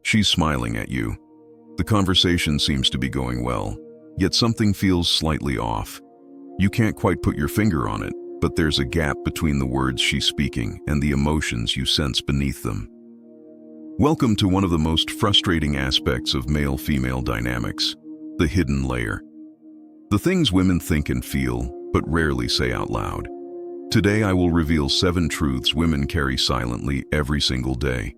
She's smiling at you. The conversation seems to be going well, yet something feels slightly off. You can't quite put your finger on it, but there's a gap between the words she's speaking and the emotions you sense beneath them. Welcome to one of the most frustrating aspects of male-female dynamics, the hidden layer. The things women think and feel, but rarely say out loud. Today I will reveal 7 truths women carry silently every single day.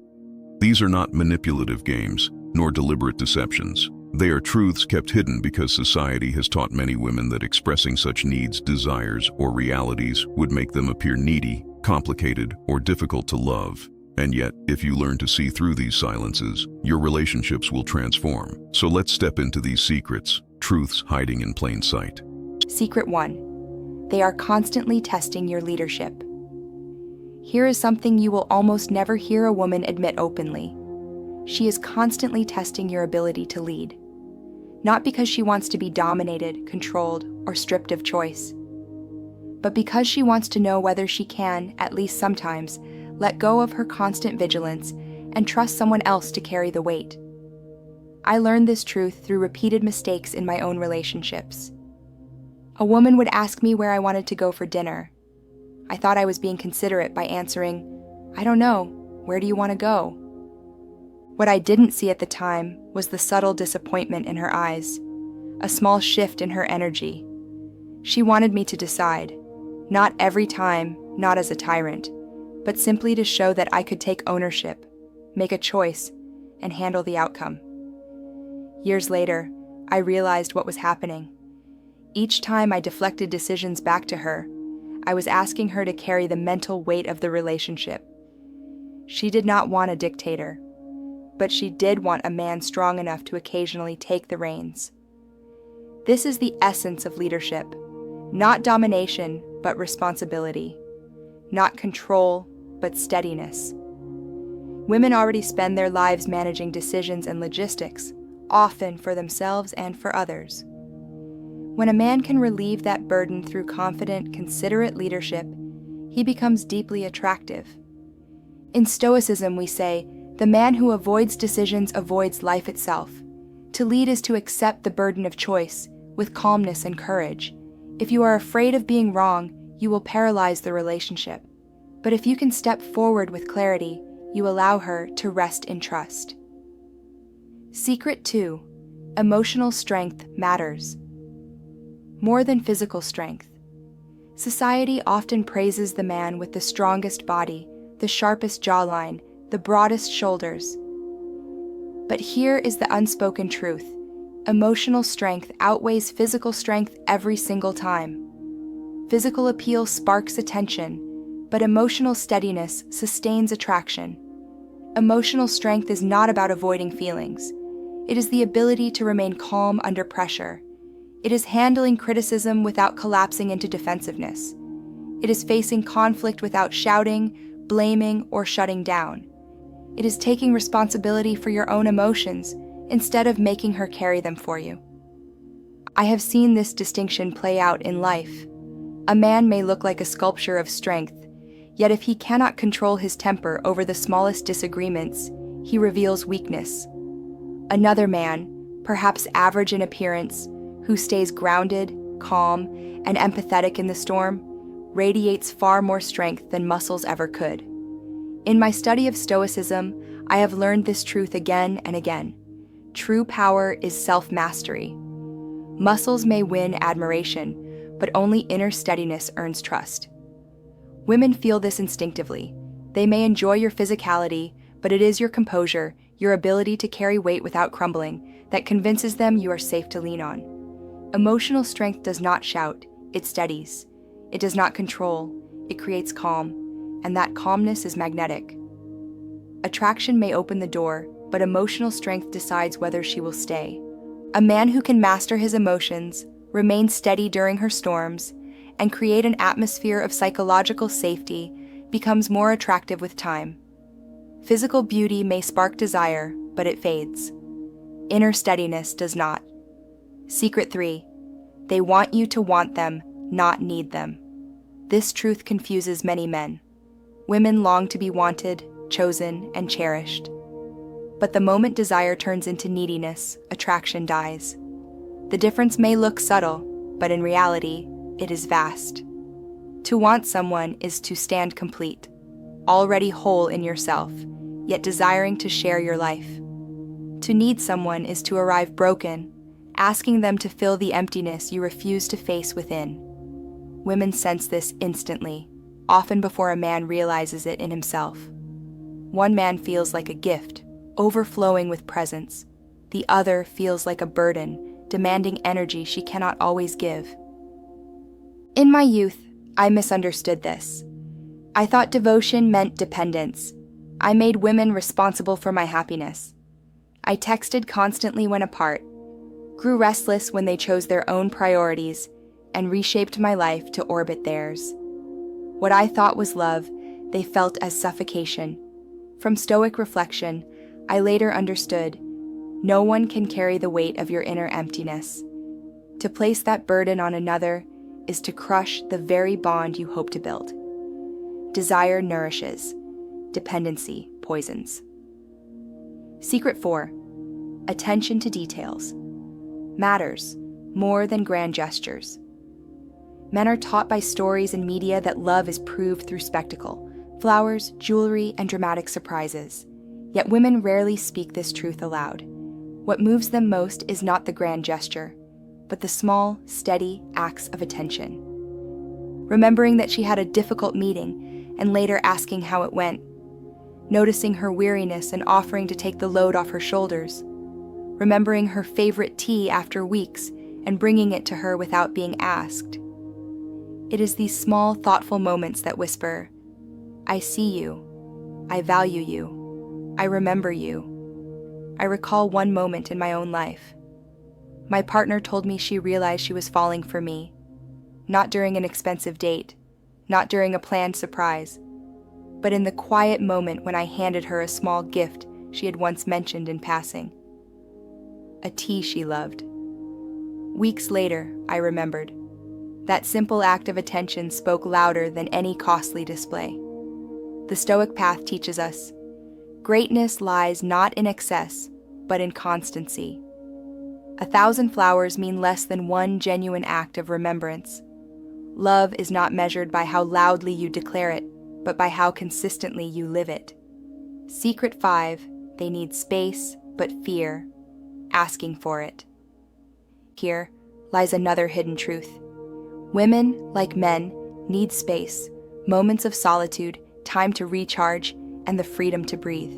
These are not manipulative games, nor deliberate deceptions. They are truths kept hidden because society has taught many women that expressing such needs, desires, or realities would make them appear needy, complicated, or difficult to love. And yet, if you learn to see through these silences, your relationships will transform. So let's step into these secrets, truths hiding in plain sight. Secret 1. They are constantly testing your leadership. Here is something you will almost never hear a woman admit openly. She is constantly testing your ability to lead. Not because she wants to be dominated, controlled, or stripped of choice, but because she wants to know whether she can, at least sometimes, let go of her constant vigilance and trust someone else to carry the weight. I learned this truth through repeated mistakes in my own relationships. A woman would ask me where I wanted to go for dinner. I thought I was being considerate by answering, "I don't know, where do you want to go?" What I didn't see at the time was the subtle disappointment in her eyes, a small shift in her energy. She wanted me to decide, not every time, not as a tyrant, but simply to show that I could take ownership, make a choice, and handle the outcome. Years later, I realized what was happening. Each time I deflected decisions back to her, I was asking her to carry the mental weight of the relationship. She did not want a dictator, but she did want a man strong enough to occasionally take the reins. This is the essence of leadership, not domination, but responsibility, not control, but steadiness. Women already spend their lives managing decisions and logistics, often for themselves and for others. When a man can relieve that burden through confident, considerate leadership, he becomes deeply attractive. In Stoicism, we say, "The man who avoids decisions avoids life itself." To lead is to accept the burden of choice with calmness and courage. If you are afraid of being wrong, you will paralyze the relationship. But if you can step forward with clarity, you allow her to rest in trust. Secret 2. Emotional strength matters. More than physical strength. Society often praises the man with the strongest body, the sharpest jawline, the broadest shoulders. But here is the unspoken truth. Emotional strength outweighs physical strength every single time. Physical appeal sparks attention, but emotional steadiness sustains attraction. Emotional strength is not about avoiding feelings. It is the ability to remain calm under pressure. It is handling criticism without collapsing into defensiveness. It is facing conflict without shouting, blaming, or shutting down. It is taking responsibility for your own emotions instead of making her carry them for you. I have seen this distinction play out in life. A man may look like a sculpture of strength, yet if he cannot control his temper over the smallest disagreements, he reveals weakness. Another man, perhaps average in appearance, who stays grounded, calm, and empathetic in the storm, radiates far more strength than muscles ever could. In my study of Stoicism, I have learned this truth again and again. True power is self-mastery. Muscles may win admiration, but only inner steadiness earns trust. Women feel this instinctively. They may enjoy your physicality, but it is your composure, your ability to carry weight without crumbling, that convinces them you are safe to lean on. Emotional strength does not shout, it steadies. It does not control, it creates calm, and that calmness is magnetic. Attraction may open the door, but emotional strength decides whether she will stay. A man who can master his emotions, remain steady during her storms, and create an atmosphere of psychological safety becomes more attractive with time. Physical beauty may spark desire, but it fades. Inner steadiness does not. Secret 3. They want you to want them, not need them. This truth confuses many men. Women long to be wanted, chosen, and cherished. But the moment desire turns into neediness, attraction dies. The difference may look subtle, but in reality, it is vast. To want someone is to stand complete, already whole in yourself, yet desiring to share your life. To need someone is to arrive broken, asking them to fill the emptiness you refuse to face within. Women sense this instantly, often before a man realizes it in himself. One man feels like a gift, overflowing with presence. The other feels like a burden, demanding energy she cannot always give. In my youth, I misunderstood this. I thought devotion meant dependence. I made women responsible for my happiness. I texted constantly when apart, grew restless when they chose their own priorities, and reshaped my life to orbit theirs. What I thought was love, they felt as suffocation. From Stoic reflection, I later understood, no one can carry the weight of your inner emptiness. To place that burden on another is to crush the very bond you hope to build. Desire nourishes, dependency poisons. Secret 4. Attention to details. Matters more than grand gestures. Men are taught by stories and media that love is proved through spectacle, flowers, jewelry, and dramatic surprises. Yet women rarely speak this truth aloud. What moves them most is not the grand gesture, but the small, steady acts of attention. Remembering that she had a difficult meeting and later asking how it went. Noticing her weariness and offering to take the load off her shoulders. Remembering her favorite tea after weeks and bringing it to her without being asked. It is these small, thoughtful moments that whisper, I see you, I value you, I remember you. I recall one moment in my own life. My partner told me she realized she was falling for me, not during an expensive date, not during a planned surprise, but in the quiet moment when I handed her a small gift she had once mentioned in passing. A tea she loved. Weeks later, I remembered. That simple act of attention spoke louder than any costly display. The Stoic path teaches us, greatness lies not in excess, but in constancy. 1,000 flowers mean less than one genuine act of remembrance. Love is not measured by how loudly you declare it, but by how consistently you live it. Secret 5, they need space, but fear, asking for it. Here lies another hidden truth. Women, like men, need space, moments of solitude, time to recharge, and the freedom to breathe.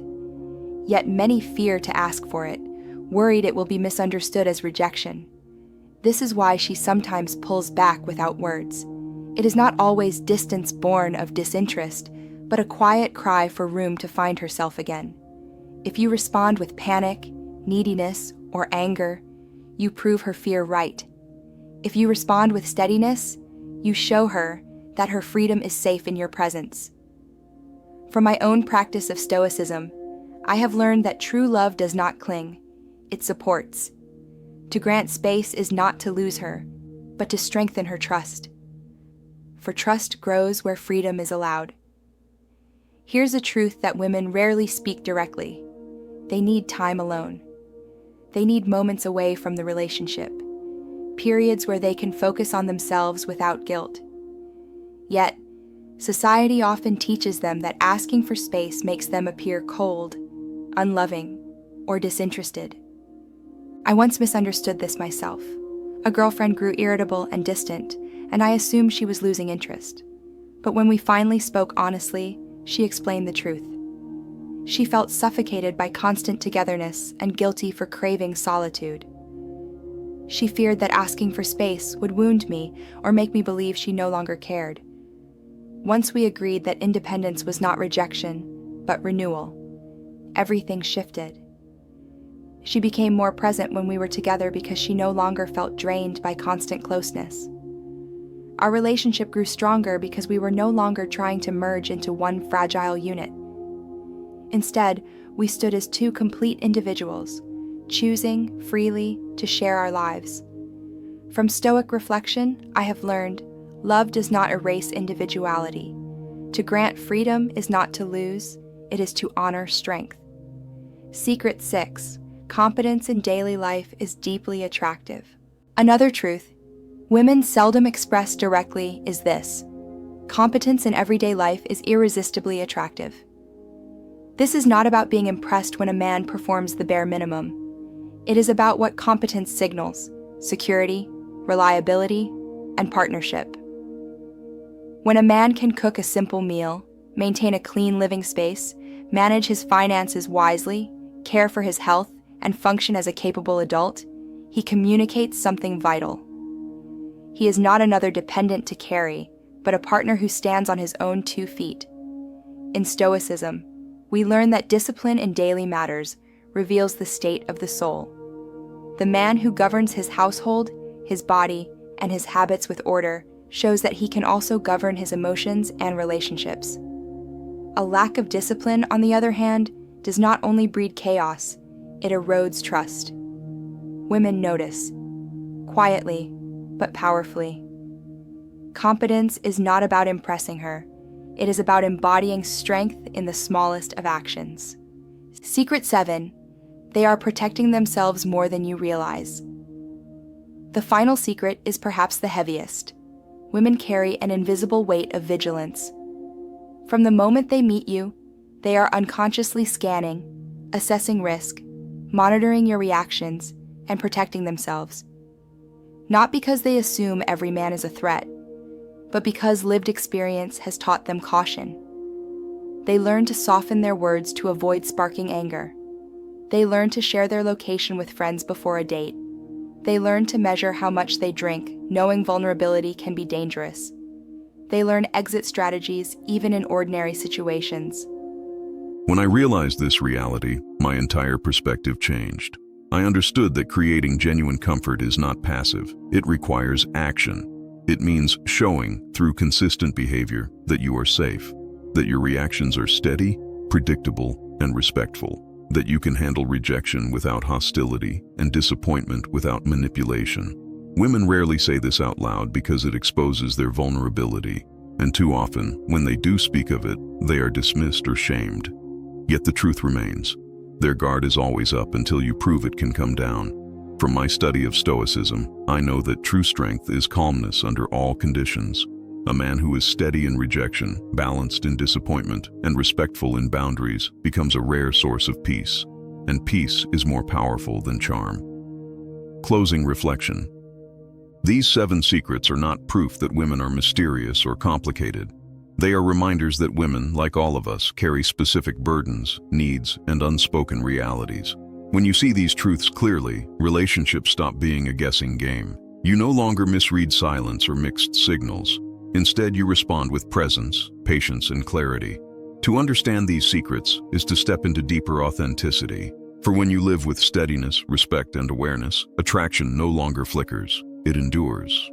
Yet many fear to ask for it, worried it will be misunderstood as rejection. This is why she sometimes pulls back without words. It is not always distance born of disinterest, but a quiet cry for room to find herself again. If you respond with panic, neediness, or anger, you prove her fear right. If you respond with steadiness, you show her that her freedom is safe in your presence. From my own practice of Stoicism, I have learned that true love does not cling, it supports. To grant space is not to lose her, but to strengthen her trust. For trust grows where freedom is allowed. Here's a truth that women rarely speak directly. They need time alone. They need moments away from the relationship, periods where they can focus on themselves without guilt. Yet, society often teaches them that asking for space makes them appear cold, unloving, or disinterested. I once misunderstood this myself. A girlfriend grew irritable and distant, and I assumed she was losing interest. But when we finally spoke honestly, she explained the truth. She felt suffocated by constant togetherness and guilty for craving solitude. She feared that asking for space would wound me or make me believe she no longer cared. Once we agreed that independence was not rejection, but renewal, everything shifted. She became more present when we were together because she no longer felt drained by constant closeness. Our relationship grew stronger because we were no longer trying to merge into one fragile unit. Instead, we stood as two complete individuals, choosing freely to share our lives. From Stoic reflection, I have learned, love does not erase individuality. To grant freedom is not to lose, it is to honor strength. Secret 6. Competence in daily life is deeply attractive. Another truth women seldom express directly is this: competence in everyday life is irresistibly attractive. This is not about being impressed when a man performs the bare minimum. It is about what competence signals: security, reliability, and partnership. When a man can cook a simple meal, maintain a clean living space, manage his finances wisely, care for his health, and function as a capable adult, he communicates something vital. He is not another dependent to carry, but a partner who stands on his own 2 feet. In Stoicism, we learn that discipline in daily matters reveals the state of the soul. The man who governs his household, his body, and his habits with order shows that he can also govern his emotions and relationships. A lack of discipline, on the other hand, does not only breed chaos, it erodes trust. Women notice, quietly but powerfully. Competence is not about impressing her. It is about embodying strength in the smallest of actions. Secret 7. They are protecting themselves more than you realize. The final secret is perhaps the heaviest. Women carry an invisible weight of vigilance. From the moment they meet you, they are unconsciously scanning, assessing risk, monitoring your reactions, and protecting themselves. Not because they assume every man is a threat, but because lived experience has taught them caution. They learn to soften their words to avoid sparking anger. They learn to share their location with friends before a date. They learn to measure how much they drink, knowing vulnerability can be dangerous. They learn exit strategies even in ordinary situations. When I realized this reality, my entire perspective changed. I understood that creating genuine comfort is not passive. It requires action. It means showing, through consistent behavior, that you are safe, that your reactions are steady, predictable, and respectful, that you can handle rejection without hostility and disappointment without manipulation. Women rarely say this out loud because it exposes their vulnerability, and too often, when they do speak of it, they are dismissed or shamed. Yet the truth remains. Their guard is always up until you prove it can come down. From my study of Stoicism, I know that true strength is calmness under all conditions. A man who is steady in rejection, balanced in disappointment, and respectful in boundaries becomes a rare source of peace. And peace is more powerful than charm. Closing reflection. These 7 secrets are not proof that women are mysterious or complicated. They are reminders that women, like all of us, carry specific burdens, needs, and unspoken realities. When you see these truths clearly, relationships stop being a guessing game. You no longer misread silence or mixed signals. Instead, you respond with presence, patience, and clarity. To understand these secrets is to step into deeper authenticity. For when you live with steadiness, respect, and awareness, attraction no longer flickers, it endures.